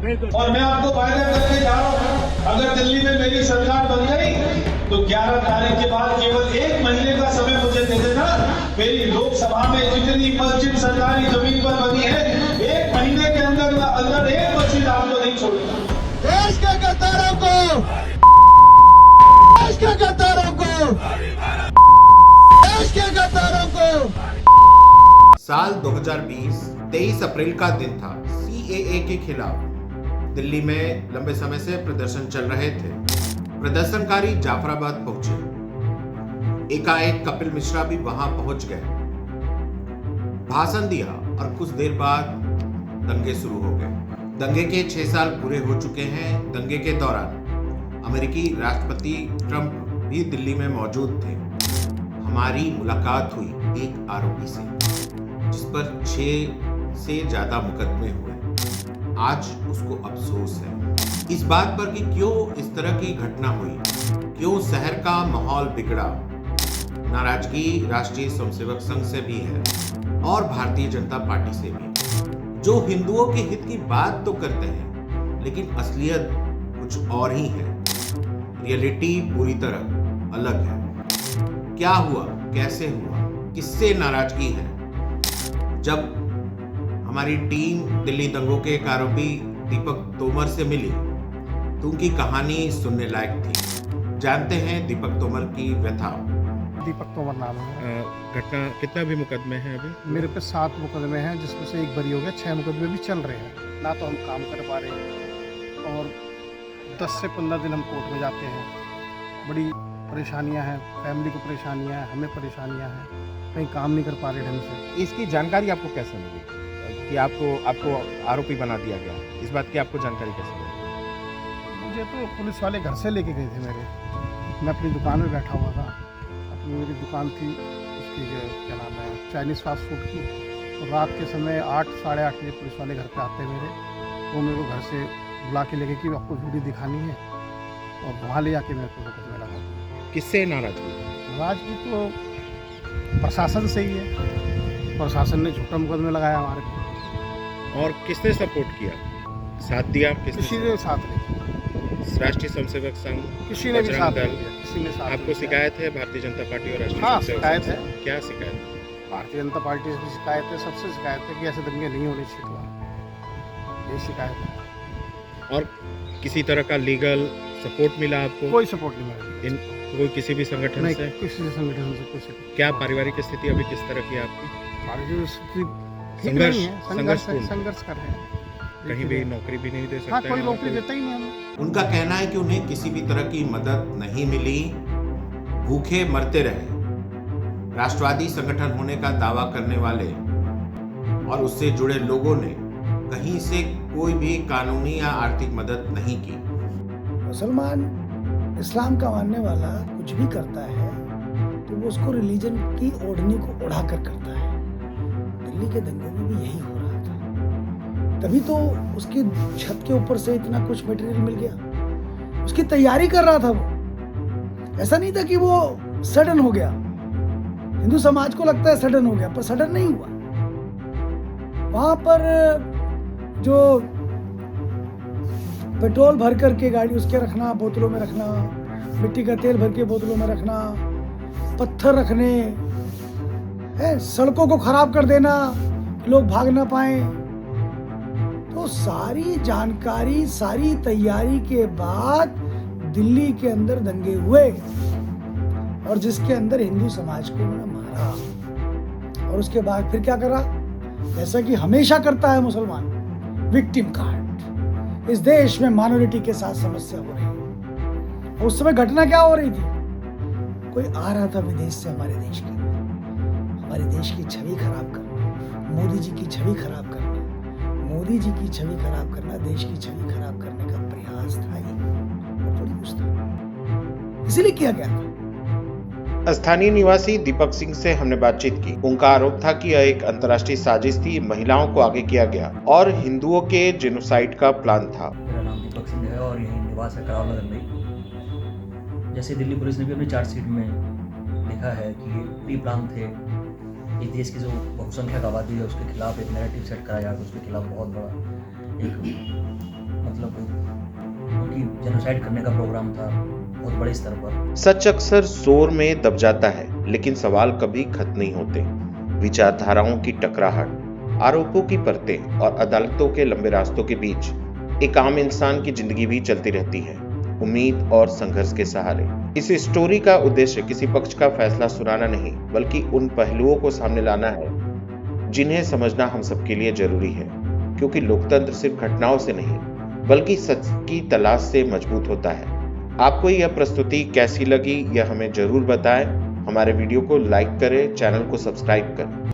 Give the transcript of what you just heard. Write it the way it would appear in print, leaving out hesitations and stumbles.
और मैं आपको वायदा करके जा रहा हूँ, अगर दिल्ली में मेरी सरकार बन गई तो 11 तारीख के बाद केवल 1 महीने का समय मुझे दे देना। मेरी लोकसभा में जितनी मस्जिद सरकारी जमीन पर बनी है, 1 महीने के अंदर अंदर 1 मस्जिद आपको नहीं छोड़ेगा। देश के गद्दारों को, देश के गद्दारों को, देश के गद्दारों को। साल 2020 23 अप्रैल का दिन था। सीएए के खिलाफ दिल्ली में लंबे समय से प्रदर्शन चल रहे थे। प्रदर्शनकारी जाफराबाद पहुंचे। एकाएक कपिल मिश्रा भी वहां पहुंच गए, भाषण दिया और कुछ देर बाद दंगे शुरू हो गए। दंगे के 6 साल पूरे हो चुके हैं। दंगे के दौरान अमेरिकी राष्ट्रपति ट्रंप भी दिल्ली में मौजूद थे। हमारी मुलाकात हुई एक आरोपी से, जिस पर 6 से ज्यादा मुकदमे हुए। आज उसको अफसोस है इस बात पर कि क्यों इस तरह की घटना हुई, क्यों शहर का माहौल बिगड़ा। नाराजगी राष्ट्रीय स्वयंसेवक संघ से भी है और भारतीय जनता पार्टी से भी, जो हिंदुओं के हित की बात तो करते हैं लेकिन असलियत कुछ और ही है। रियलिटी पूरी तरह अलग है। क्या हुआ, कैसे हुआ, किससे नाराजगी है? जब हमारी टीम दिल्ली दंगों के एक आरोपी दीपक तोमर से मिली तो उनकी कहानी सुनने लायक थी। जानते हैं दीपक तोमर की व्यथा। दीपक तोमर नाम है। घटना कितना भी मुकदमे हैं अभी? मेरे पे 7 मुकदमे हैं, जिसमें से 1 बरी हो गया। 6 मुकदमे भी चल रहे हैं। ना तो हम काम कर पा रहे हैं और 10 से 15 दिन हम कोर्ट में जाते हैं। बड़ी परेशानियां हैं, फैमिली को परेशानियां हैं, हमें परेशानियां हैं, कहीं काम नहीं कर पा रहे ढंग से। इसकी जानकारी आपको कैसे मिली कि आपको आरोपी बना दिया गया? इस बात की आपको जानकारी कैसे मिली? मुझे तो पुलिस वाले घर से लेके गए थे मेरे। मैं अपनी दुकान में बैठा हुआ था। अपनी मेरी दुकान थी, उसकी क्या नाम है, चाइनीज़ फास्ट फूड की। तो रात के समय 8 साढ़े 8 बजे पुलिस वाले घर पे आते हैं मेरे। वो मेरे को घर से बुला के लेके कि आपको वीडियो दिखानी है, और वहाँ ले जाके मेरे को मुकदमे लगा दिया। किससे नाराजगी? नाराजगी तो प्रशासन से ही है। प्रशासन ने झूठा मुकदमे लगाया हमारे को। और किसने सपोर्ट किया, साथ दिया? किसी ने साथ नहीं, राष्ट्रीय स्वयंसेवक संघ, किसी ने भी साथ बजरंग नहीं दिया, किसी ने साथ आपको नहीं शिकायत है भारतीय जनता पार्टी और राष्ट्रीय हाँ, स्वयंसेवक शिकायत संघ है। से? क्या शिकायत है? भारतीय जनता पार्टी से भी शिकायत है, सबसे शिकायत है कि ऐसे दंगे नहीं होने चाहिए थे। ये शिकायत है। और किसी तरह का लीगल सपोर्ट मिला आपको? कोई सपोर्ट नहीं मिला। कोई किसी भी संगठन नहीं, से? किसी संगठन से कुछ नहीं। क्या पारिवारिक स्थिति अभी किस तरह की है आपकी? हमारी जो स्थिति ठीक संघर्ष- नहीं है, संघर्षपूर्ण। संघर्ष कर रहे हैं। कहीं भी नौकरी भी नहीं दे सकते? हाँ, कोई हैं नौकरी आपको? देता ही नहीं हमें। उनका कहना है कि उन्हें किसी भी तरह की मदद नहीं मिली, भूखे मरते रहे। राष्ट्रवादी संगठन होने का दावा करने वाले और उससे जुड़े लोगों ने कहीं से कोई भी कानूनी या आर्थिक मदद नहीं की। मुसलमान इस्लाम का मानने वाला कुछ भी करता है तो वो उसको रिलीजन की ओढ़नी को उड़ाकर करता है। दिल्ली के दंगे में भी यही हो रहा था। तभी तो उसकी छत के ऊपर से इतना कुछ मटेरियल मिल गया। उसकी तैयारी कर रहा था वो। ऐसा नहीं था कि वो सडन हो गया। हिंदू समाज को लगता है सडन हो गया, पर सडन नहीं हुआ। वहां पर जो पेट्रोल भर करके गाड़ी उसके रखना, बोतलों में रखना, मिट्टी का तेल भर के बोतलों में रखना, पत्थर रखने, सड़कों को खराब कर देना, लोग भाग ना पाए। तो सारी जानकारी, सारी तैयारी के बाद दिल्ली के अंदर दंगे हुए और जिसके अंदर हिंदू समाज को उन्होंने मारा। और उसके बाद फिर क्या करा, जैसा कि हमेशा करता है मुसलमान, विक्टिम कार्ड। इस देश में माइनॉरिटी के साथ समस्या हो रही है। और उस समय घटना क्या हो रही थी, कोई आ रहा था विदेश से हमारे देश के, हमारे देश की छवि खराब करना, मोदी जी की छवि खराब करना, मोदी जी की छवि खराब करना, देश की छवि खराब करने का प्रयास था ही, और थोड़ी कुछ था, इसीलिए किया गया था। स्थानीय निवासी दीपक सिंह से हमने बातचीत की। उनका आरोप था कि यह एक अंतर्राष्ट्रीय साजिश थी, महिलाओं को आगे किया गया और हिंदुओं के जेनोसाइड का प्लान था। मेरा नाम दीपक सिंह है और यही निवास है करावल नगर में। जैसे दिल्ली पुलिस ने भी अपनी चार्जशीट में लिखा है कि ये प्री प्लान थे। एक देश की जो बहुसंख्यक आबादी है उसके खिलाफ एक नैरेटिव सेट करा जाए तो उसके खिलाफ बहुत बड़ा एक मतलब उनकी जेनोसाइड करने का प्रोग्राम था बहुत बड़े स्तर पर। सच अक्सर शोर में दब जाता है, लेकिन सवाल कभी खत्म नहीं होते। विचारधाराओं की टकराहट, आरोपों की परतें और अदालतों के लंबे रास्तों के बीच एक आम इंसान की जिंदगी भी चलती रहती है, उम्मीद और संघर्ष के सहारे। इस स्टोरी का उद्देश्य किसी पक्ष का फैसला सुनाना नहीं, बल्कि उन पहलुओं को सामने लाना है जिन्हें समझना हम सबके लिए जरूरी है, क्योंकि लोकतंत्र सिर्फ घटनाओं से नहीं बल्कि सच की तलाश से मजबूत होता है। आपको यह प्रस्तुति कैसी लगी यह हमें जरूर बताएं। हमारे वीडियो को लाइक करें, चैनल को सब्सक्राइब करें।